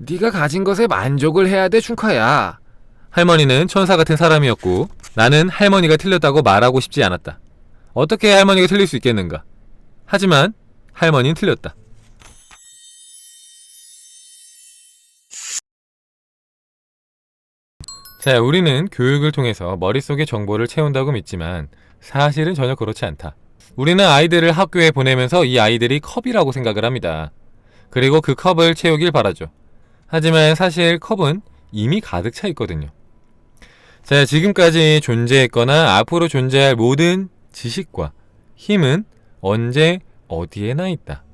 네가 가진 것에 만족을 해야 돼, 춘카야. 할머니는 천사 같은 사람이었고 나는 할머니가 틀렸다고 말하고 싶지 않았다. 어떻게 할머니가 틀릴 수 있겠는가? 하지만 할머니는 틀렸다. 자, 우리는 교육을 통해서 머릿속에 정보를 채운다고 믿지만 사실은 전혀 그렇지 않다. 우리는 아이들을 학교에 보내면서 이 아이들이 컵이라고 생각을 합니다. 그리고 그 컵을 채우길 바라죠. 하지만 사실 컵은 이미 가득 차 있거든요. 자, 지금까지 존재했거나 앞으로 존재할 모든 지식과 힘은 언제 어디에나 있다.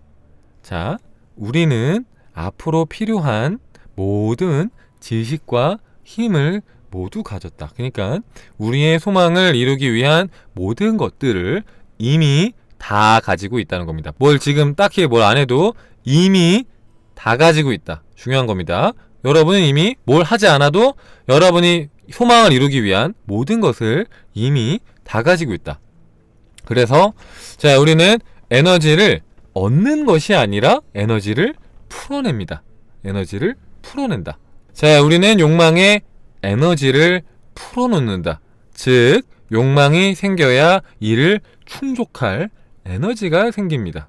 자, 우리는 앞으로 필요한 모든 지식과 힘을 모두 가졌다. 그러니까 우리의 소망을 이루기 위한 모든 것들을 이미 다 가지고 있다는 겁니다. 뭘 지금 딱히 뭘 안 해도 이미 다 가지고 있다. 중요한 겁니다. 여러분은 이미 뭘 하지 않아도 여러분이 소망을 이루기 위한 모든 것을 이미 다 가지고 있다. 그래서 자, 우리는 에너지를 얻는 것이 아니라 에너지를 풀어냅니다. 에너지를 풀어낸다. 자, 우리는 욕망의 에너지를 풀어놓는다. 즉, 욕망이 생겨야 이를 충족할 에너지가 생깁니다.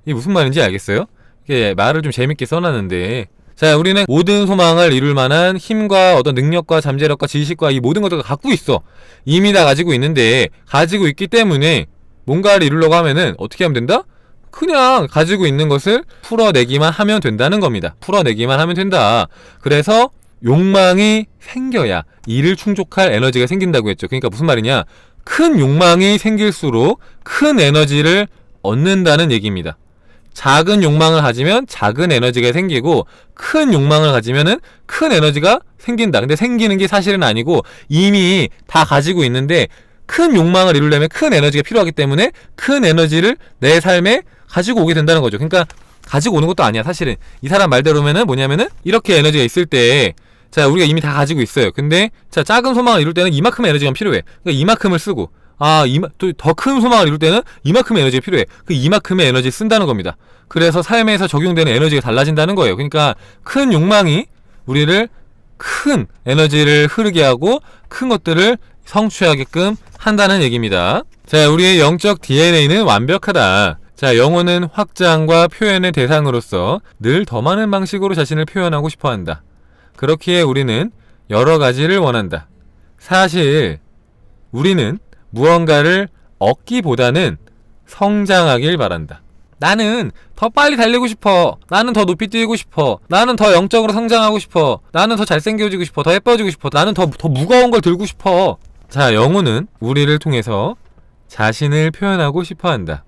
이게 무슨 말인지 알겠어요? 이게 말을 좀 재밌게 써놨는데, 자, 우리는 모든 소망을 이룰 만한 힘과 어떤 능력과 잠재력과 지식과 이 모든 것들을 갖고 있어. 이미 다 가지고 있는데, 가지고 있기 때문에 뭔가를 이루려고 하면은 어떻게 하면 된다? 그냥 가지고 있는 것을 풀어내기만 하면 된다는 겁니다. 풀어내기만 하면 된다. 그래서 욕망이 생겨야 이를 충족할 에너지가 생긴다고 했죠. 그러니까 무슨 말이냐? 큰 욕망이 생길수록 큰 에너지를 얻는다는 얘기입니다. 작은 욕망을 가지면 작은 에너지가 생기고 큰 욕망을 가지면은 큰 에너지가 생긴다. 근데 생기는 게 사실은 아니고 이미 다 가지고 있는데 큰 욕망을 이루려면 큰 에너지가 필요하기 때문에 큰 에너지를 내 삶에 가지고 오게 된다는 거죠. 그러니까 가지고 오는 것도 아니야. 사실은 이 사람 말대로면은 뭐냐면은 이렇게 에너지가 있을 때 자, 우리가 이미 다 가지고 있어요. 근데 자, 작은 소망을 이룰 때는 이만큼의 에너지가 필요해. 그러니까 이만큼을 쓰고 또 더 큰 소망을 이룰 때는 이만큼의 에너지가 필요해. 그 이만큼의 에너지 쓴다는 겁니다. 그래서 삶에서 적용되는 에너지가 달라진다는 거예요. 그러니까 큰 욕망이 우리를 큰 에너지를 흐르게 하고 큰 것들을 성취하게끔 한다는 얘기입니다. 자, 우리의 영적 DNA는 완벽하다. 자, 영혼은 확장과 표현의 대상으로서 늘 더 많은 방식으로 자신을 표현하고 싶어 한다. 그렇기에 우리는 여러 가지를 원한다. 사실 우리는 무언가를 얻기보다는 성장하길 바란다. 나는 더 빨리 달리고 싶어. 나는 더 높이 뛰고 싶어. 나는 더 영적으로 성장하고 싶어. 나는 더 잘생겨지고 싶어. 더 예뻐지고 싶어. 나는 더 무거운 걸 들고 싶어. 자, 영혼은 우리를 통해서 자신을 표현하고 싶어 한다.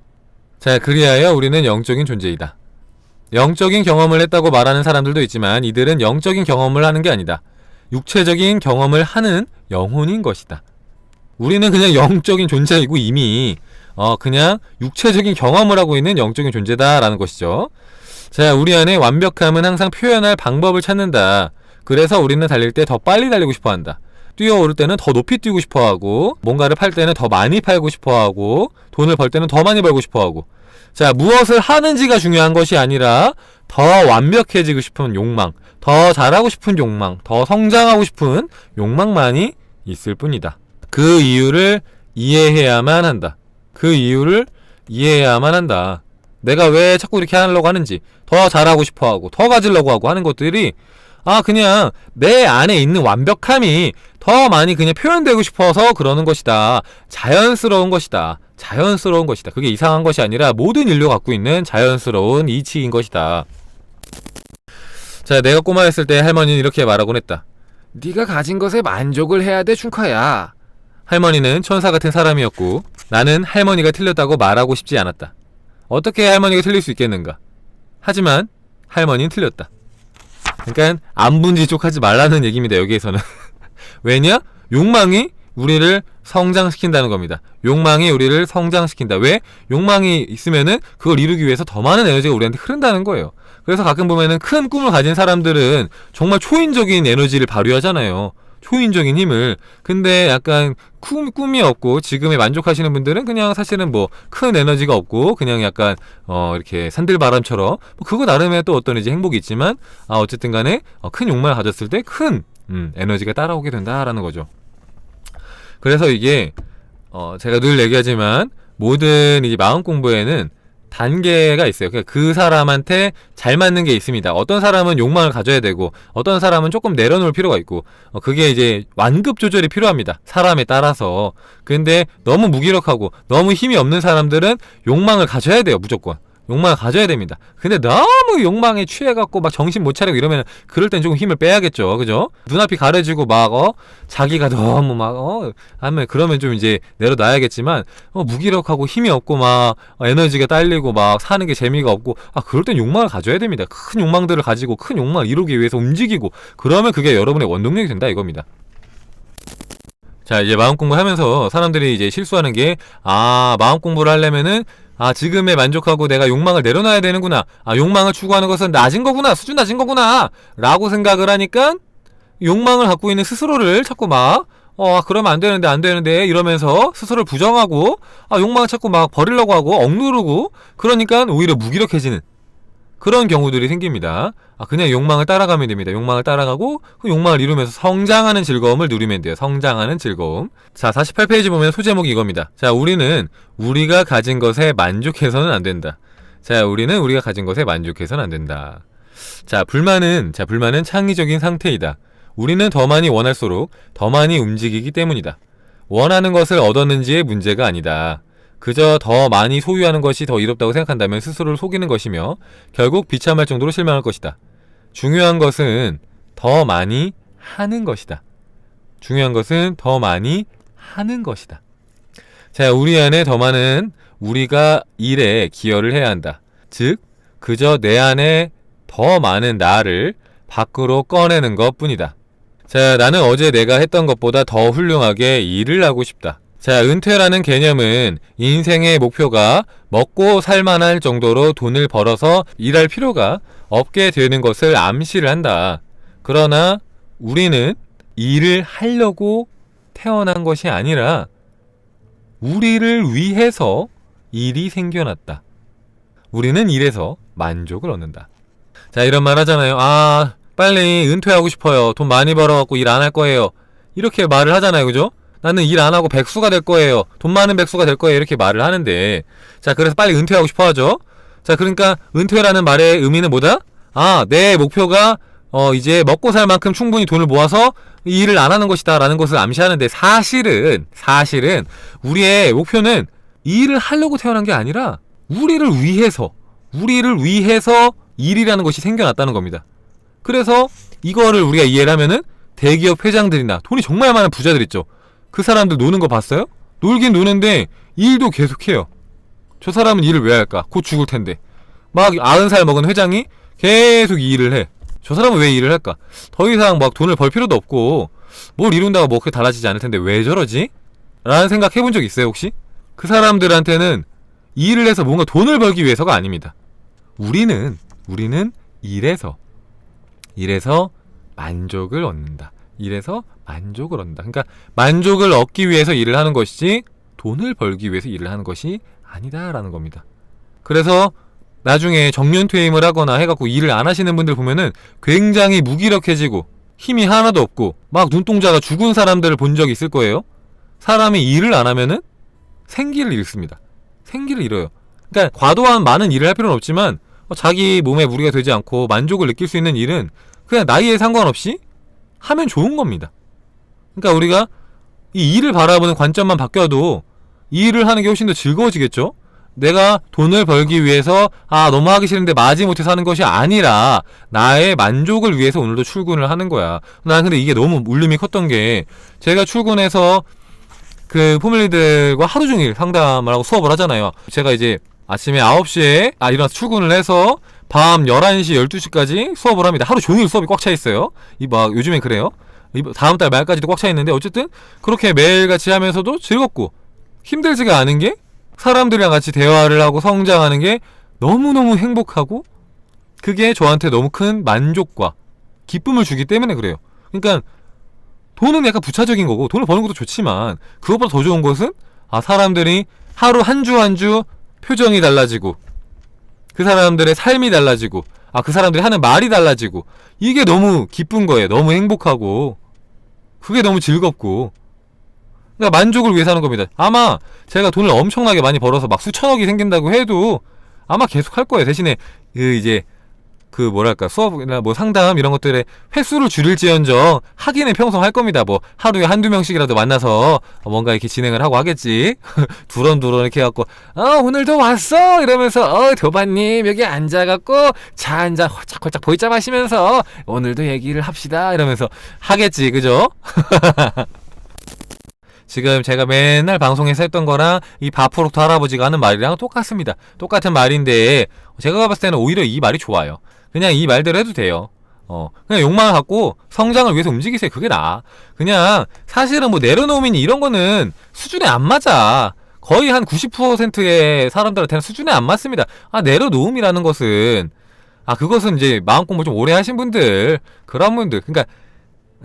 자, 그리하여 우리는 영적인 존재이다. 영적인 경험을 했다고 말하는 사람들도 있지만 이들은 영적인 경험을 하는 게 아니다. 육체적인 경험을 하는 영혼인 것이다. 우리는 그냥 영적인 존재이고 이미 그냥 육체적인 경험을 하고 있는 영적인 존재다라는 것이죠. 자, 우리 안에 완벽함은 항상 표현할 방법을 찾는다. 그래서 우리는 달릴 때 더 빨리 달리고 싶어 한다. 뛰어오를 때는 더 높이 뛰고 싶어 하고, 뭔가를 팔 때는 더 많이 팔고 싶어 하고, 돈을 벌 때는 더 많이 벌고 싶어 하고. 자, 무엇을 하는지가 중요한 것이 아니라 더 완벽해지고 싶은 욕망, 더 잘하고 싶은 욕망, 더 성장하고 싶은 욕망만이 있을 뿐이다. 그 이유를 이해해야만 한다. 그 이유를 이해해야만 한다. 내가 왜 자꾸 이렇게 하려고 하는지, 더 잘하고 싶어 하고, 더 가지려고 하고 하는 것들이 그냥 내 안에 있는 완벽함이 더 많이 그냥 표현되고 싶어서 그러는 것이다. 자연스러운 것이다. 자연스러운 것이다. 그게 이상한 것이 아니라 모든 인류가 갖고 있는 자연스러운 이치인 것이다. 자, 내가 꼬마였을 때 할머니는 이렇게 말하곤 했다. 네가 가진 것에 만족을 해야 돼, 춘카야. 할머니는 천사 같은 사람이었고 나는 할머니가 틀렸다고 말하고 싶지 않았다. 어떻게 할머니가 틀릴 수 있겠는가? 하지만 할머니는 틀렸다. 그러니까 안분지족하지 말라는 얘기입니다. 여기에서는. 왜냐? 욕망이 우리를 성장시킨다는 겁니다. 욕망이 우리를 성장시킨다. 왜? 욕망이 있으면은 그걸 이루기 위해서 더 많은 에너지가 우리한테 흐른다는 거예요. 그래서 가끔 보면은 큰 꿈을 가진 사람들은 정말 초인적인 에너지를 발휘하잖아요. 효인적인 힘을. 근데 약간 꿈이 없고 지금에 만족하시는 분들은 그냥 사실은 뭐 큰 에너지가 없고 그냥 약간 이렇게 산들바람처럼 뭐 그거 나름의 또 어떤 이제 행복이 있지만 어쨌든 간에 큰 욕망을 가졌을 때 큰 에너지가 따라오게 된다라는 거죠. 그래서 이게 제가 늘 얘기하지만 모든 이제 마음 공부에는 단계가 있어요. 그러니까 그 사람한테 잘 맞는 게 있습니다. 어떤 사람은 욕망을 가져야 되고 어떤 사람은 조금 내려놓을 필요가 있고 그게 이제 완급 조절이 필요합니다. 사람에 따라서. 근데 너무 무기력하고 너무 힘이 없는 사람들은 욕망을 가져야 돼요. 무조건. 욕망을 가져야 됩니다. 근데 너무 욕망에 취해갖고 막 정신 못 차리고 이러면 그럴 땐 조금 힘을 빼야겠죠. 그죠? 눈앞이 가려지고 막 자기가 너무 막 하면 그러면 좀 이제 내려놔야겠지만 무기력하고 힘이 없고 막 에너지가 딸리고 막 사는 게 재미가 없고 그럴 땐 욕망을 가져야 됩니다. 큰 욕망들을 가지고 큰 욕망을 이루기 위해서 움직이고 그러면 그게 여러분의 원동력이 된다 이겁니다. 자, 이제 마음 공부하면서 사람들이 이제 실수하는 게 마음 공부를 하려면은 지금에 만족하고 내가 욕망을 내려놔야 되는구나. 욕망을 추구하는 것은 낮은 거구나. 수준 낮은 거구나. 라고 생각을 하니까 욕망을 갖고 있는 스스로를 자꾸 막 그러면 안 되는데 이러면서 스스로를 부정하고 욕망을 자꾸 막 버리려고 하고 억누르고 그러니까 오히려 무기력해지는 그런 경우들이 생깁니다. 그냥 욕망을 따라가면 됩니다. 욕망을 따라가고 그 욕망을 이루면서 성장하는 즐거움을 누리면 돼요. 성장하는 즐거움. 자, 48페이지 보면 소제목이 이겁니다. 자, 우리가 가진 것에 만족해서는 안 된다. 자, 우리가 가진 것에 만족해서는 안 된다. 자, 불만은 창의적인 상태이다. 우리는 더 많이 원할수록 더 많이 움직이기 때문이다. 원하는 것을 얻었는지의 문제가 아니다. 그저 더 많이 소유하는 것이 더 이롭다고 생각한다면 스스로를 속이는 것이며 결국 비참할 정도로 실망할 것이다. 중요한 것은 더 많이 하는 것이다. 중요한 것은 더 많이 하는 것이다. 자, 우리 안에 더 많은 우리가 일에 기여를 해야 한다. 즉, 그저 내 안에 더 많은 나를 밖으로 꺼내는 것뿐이다. 자, 나는 어제 내가 했던 것보다 더 훌륭하게 일을 하고 싶다. 자, 은퇴라는 개념은 인생의 목표가 먹고 살만할 정도로 돈을 벌어서 일할 필요가 없게 되는 것을 암시를 한다. 그러나 우리는 일을 하려고 태어난 것이 아니라 우리를 위해서 일이 생겨났다. 우리는 일에서 만족을 얻는다. 자, 이런 말 하잖아요. 빨리 은퇴하고 싶어요. 돈 많이 벌어갖고 일 안 할 거예요. 이렇게 말을 하잖아요. 그죠? 나는 일 안 하고 백수가 될 거예요. 돈 많은 백수가 될 거예요. 이렇게 말을 하는데, 자, 그래서 빨리 은퇴하고 싶어 하죠. 자, 그러니까 은퇴라는 말의 의미는 뭐다? 내 목표가 이제 먹고 살 만큼 충분히 돈을 모아서 이 일을 안 하는 것이다 라는 것을 암시하는데, 사실은 우리의 목표는 이 일을 하려고 태어난 게 아니라 우리를 위해서 일이라는 것이 생겨났다는 겁니다. 그래서 이거를 우리가 이해를 하면은 대기업 회장들이나 돈이 정말 많은 부자들 있죠. 그 사람들 노는 거 봤어요? 놀긴 노는데 일도 계속해요. 저 사람은 일을 왜 할까? 곧 죽을 텐데. 막 90살 먹은 회장이 계속 이 일을 해. 저 사람은 왜 일을 할까? 더 이상 막 돈을 벌 필요도 없고 뭘 이룬다고 뭐 그렇게 달라지지 않을 텐데 왜 저러지? 라는 생각 해본 적 있어요 혹시? 그 사람들한테는 일을 해서 뭔가 돈을 벌기 위해서가 아닙니다. 우리는 일에서 만족을 얻는다. 그러니까 만족을 얻기 위해서 일을 하는 것이지 돈을 벌기 위해서 일을 하는 것이 아니다라는 겁니다. 그래서 나중에 정년퇴임을 하거나 해갖고 일을 안 하시는 분들 보면은 굉장히 무기력해지고 힘이 하나도 없고 막 눈동자가 죽은 사람들을 본 적이 있을 거예요. 사람이 일을 안 하면은 생기를 잃습니다. 생기를 잃어요. 그러니까 과도한 많은 일을 할 필요는 없지만 자기 몸에 무리가 되지 않고 만족을 느낄 수 있는 일은 그냥 나이에 상관없이 하면 좋은 겁니다. 그러니까 우리가 이 일을 바라보는 관점만 바뀌어도 이 일을 하는 게 훨씬 더 즐거워지겠죠? 내가 돈을 벌기 위해서 너무 하기 싫은데 마지못해서 하는 것이 아니라 나의 만족을 위해서 오늘도 출근을 하는 거야. 난 근데 이게 너무 울림이 컸던 게 제가 출근해서 그 포밀리들과 하루 종일 상담을 하고 수업을 하잖아요. 제가 이제 아침에 9시에 일어나서 출근을 해서 밤 11시, 12시까지 수업을 합니다. 하루 종일 수업이 꽉 차 있어요. 요즘엔 그래요. 다음 달 말까지도 꽉 차 있는데 어쨌든 그렇게 매일같이 하면서도 즐겁고 힘들지가 않은 게 사람들이랑 같이 대화를 하고 성장하는 게 너무너무 행복하고 그게 저한테 너무 큰 만족과 기쁨을 주기 때문에 그래요. 그러니까 돈은 약간 부차적인 거고 돈을 버는 것도 좋지만 그것보다 더 좋은 것은 사람들이 하루 한 주 한 주 표정이 달라지고 그 사람들의 삶이 달라지고 그 사람들이 하는 말이 달라지고 이게 너무 기쁜 거예요. 너무 행복하고 그게 너무 즐겁고 그러니까 만족을 위해서 하는 겁니다. 아마 제가 돈을 엄청나게 많이 벌어서 막 수천억이 생긴다고 해도 아마 계속 할 거예요. 대신에 뭐랄까 수업이나 뭐 상담 이런 것들의 횟수를 줄일지언정 하기는 평생 할 겁니다. 뭐 하루에 한두 명씩이라도 만나서 뭔가 이렇게 진행을 하고 하겠지. 두런두런 이렇게 해갖고 오늘도 왔어 이러면서 도반님 여기 앉아갖고 차 한잔 홀짝홀짝 보이자 마시면서 오늘도 얘기를 합시다 이러면서 하겠지. 그죠? 지금 제가 맨날 방송에서 했던 거랑 이 바프록토 할아버지가 하는 말이랑 똑같습니다. 똑같은 말인데 제가 봤을 때는 오히려 이 말이 좋아요. 그냥 이 말대로 해도 돼요. 그냥 욕망을 갖고 성장을 위해서 움직이세요. 그게 나아. 그냥 사실은 뭐 내려놓음이니 이런 거는 수준에 안 맞아. 거의 한 90%의 사람들한테는 수준에 안 맞습니다. 내려놓음이라는 것은 그것은 이제 마음 공부 좀 오래 하신 분들, 그런 분들. 그러니까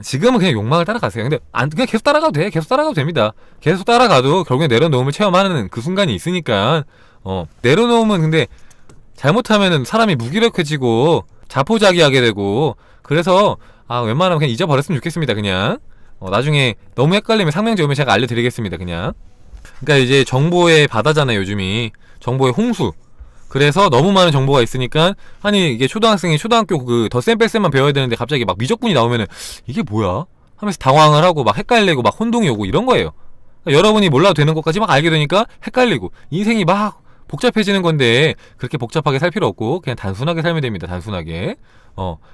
지금은 그냥 욕망을 따라가세요. 근데 그냥 계속 따라가도 돼. 계속 따라가도 됩니다. 계속 따라가도 결국엔 내려놓음을 체험하는 그 순간이 있으니까 내려놓음은 근데 잘못하면은 사람이 무기력해지고 자포자기하게 되고 그래서 웬만하면 그냥 잊어버렸으면 좋겠습니다. 그냥 나중에 너무 헷갈리면 상명제 오면 제가 알려드리겠습니다. 그냥 그러니까 이제 정보의 바다잖아요. 요즘이 정보의 홍수. 그래서 너무 많은 정보가 있으니까 이게 초등학생이 초등학교 그 덧셈 뺄셈만 배워야 되는데 갑자기 막 미적분이 나오면은 이게 뭐야? 하면서 당황을 하고 막 헷갈리고 막 혼동이 오고 이런 거예요. 그러니까 여러분이 몰라도 되는 것까지 막 알게 되니까 헷갈리고 인생이 막 복잡해지는 건데 그렇게 복잡하게 살 필요 없고 그냥 단순하게 살면 됩니다. 단순하게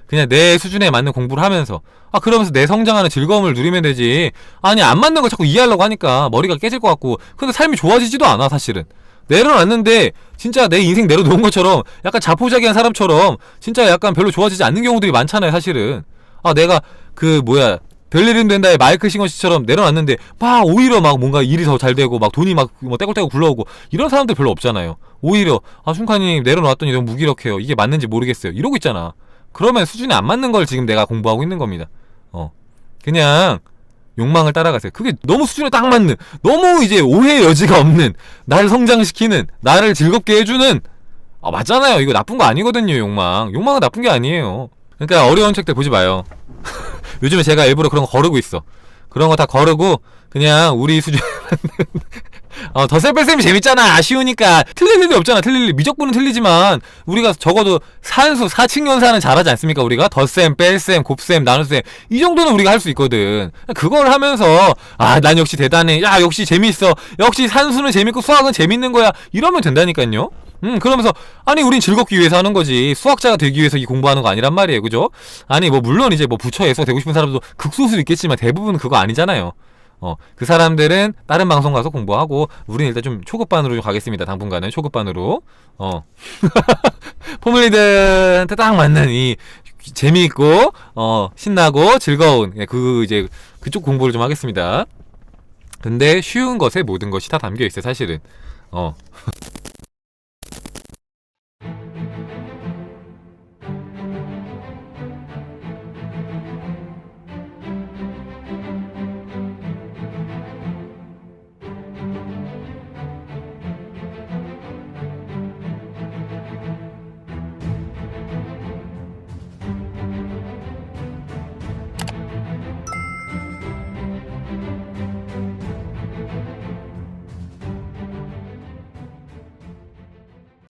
그냥 내 수준에 맞는 공부를 하면서 그러면서 내 성장하는 즐거움을 누리면 되지. 안 맞는 걸 자꾸 이해하려고 하니까 머리가 깨질 것 같고 근데 삶이 좋아지지도 않아. 사실은 내려놨는데 진짜 내 인생 내려놓은 것처럼 약간 자포자기한 사람처럼 진짜 약간 별로 좋아지지 않는 경우들이 많잖아요. 사실은 내가 별일은 된다의 마이클 싱어씨처럼 내려놨는데 막 오히려 막 뭔가 일이 더 잘 되고 막 돈이 막 뭐 떼굴떼굴 굴러오고 이런 사람들 별로 없잖아요. 오히려 슌카님 내려놨더니 너무 무기력해요. 이게 맞는지 모르겠어요. 이러고 있잖아. 그러면 수준이 안 맞는 걸 지금 내가 공부하고 있는 겁니다. 그냥 욕망을 따라가세요. 그게 너무 수준에 딱 맞는, 너무 이제 오해의 여지가 없는, 나를 성장시키는, 나를 즐겁게 해주는 맞잖아요. 이거 나쁜 거 아니거든요. 욕망은 나쁜 게 아니에요. 그러니까 어려운 책들 보지 마요. 요즘에 제가 일부러 그런 거 거르고 있어. 그런 거 다 거르고 그냥 우리 수준에 맞는 덧셈 뺄셈이 재밌잖아. 아쉬우니까. 틀릴 일이 없잖아. 미적분은 틀리지만 우리가 적어도 산수, 사칙연산은 잘하지 않습니까? 우리가 덧셈, 뺄셈, 곱셈, 나눗셈 이 정도는 우리가 할 수 있거든. 그걸 하면서 난 역시 대단해. 야 역시 재밌어. 역시 산수는 재밌고 수학은 재밌는 거야. 이러면 된다니까요. 그러면서 우린 즐겁기 위해서 하는 거지. 수학자가 되기 위해서 이 공부하는 거 아니란 말이에요. 그죠? 물론 이제 부처에서 되고 싶은 사람도 극소수 있겠지만 대부분 그거 아니잖아요. 그 사람들은 다른 방송 가서 공부하고 우리는 일단 좀 초급반으로 좀 가겠습니다. 당분간은 초급반으로. 포물리들한테 딱 맞는 이 재미있고 신나고 즐거운 그쪽 공부를 좀 하겠습니다. 근데 쉬운 것에 모든 것이 다 담겨 있어요. 사실은.